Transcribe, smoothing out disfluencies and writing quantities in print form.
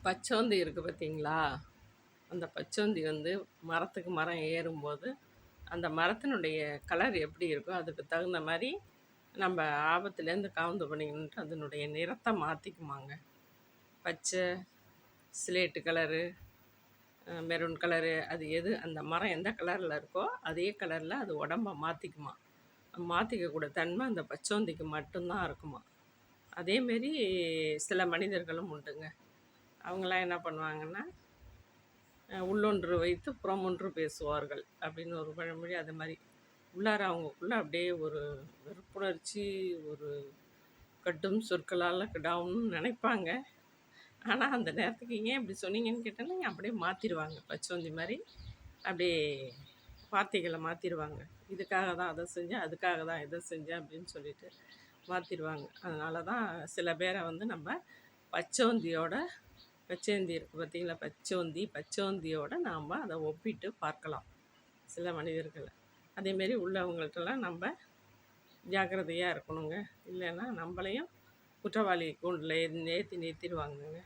பச்சோந்தி இருக்குது பார்த்தீங்களா? அந்த பச்சோந்தி வந்து மரத்துக்கு மரம் ஏறும்போது, அந்த மரத்தினுடைய கலர் எப்படி இருக்கோ, அதுக்கு தகுந்த மாரி நம்ப ஆபத்துலேருந்து கவுந்து பண்ணிக்கணுன்ட்டு அதனுடைய நிறத்த மாத்திக்குமாங்க. பச்சை, சிலேட்டு கலரு, மெரூன் கலரு அது எது அந்த மரம் எந்த கலரில் இருக்கோ, அதே கலரில் அது உடம்ப மாத்திக்குமாம். மாத்திக்கக்கூடிய தன்மை அந்த பச்சோந்திக்கு மட்டும்தான் இருக்குமா. அதேமாரி சில மனிதர்களும் உண்டுங்க. அவங்களாம் என்ன பண்ணுவாங்கன்னா, உள்ளொன்று வைத்து புறமொன்று பேசுவார்கள் அப்படின்னு ஒரு பழமொழி. அது மாதிரி உள்ளார அவங்களுக்குள்ள அப்படியே ஒரு வெறுப்புணர்ச்சி, ஒரு கடும் சொற்களால் கிடாவுன்னு நினைப்பாங்க. ஆனால் அந்த நேரத்துக்கு ஏன் இப்படி சொன்னீங்கன்னு கேட்டோன்னா அப்படியே மாற்றிடுவாங்க. பச்சோந்தி மாதிரி அப்படியே வார்த்தைகளை மாற்றிடுவாங்க. இதுக்காக தான் அதை செஞ்சேன், அதுக்காக தான் இதை செஞ்சேன் அப்படின்னு சொல்லிட்டு மாற்றிடுவாங்க. அதனால தான் சில பேரை வந்து நம்ம பச்சோந்தியோட பச்சோந்தி இருக்குது பார்த்தீங்களா, பச்சோந்தியோட நாம் அதை ஒப்பிட்டு பார்க்கலாம் சில மனிதர்களை. அதேமாரி உள்ளவங்கள்ட்டலாம் நம்ம ஜாக்கிரதையாக இருக்கணுங்க. இல்லைன்னா நம்மளையும் குற்றவாளி கூண்டில் ஏற்றி நிறுத்திடுவாங்கங்க.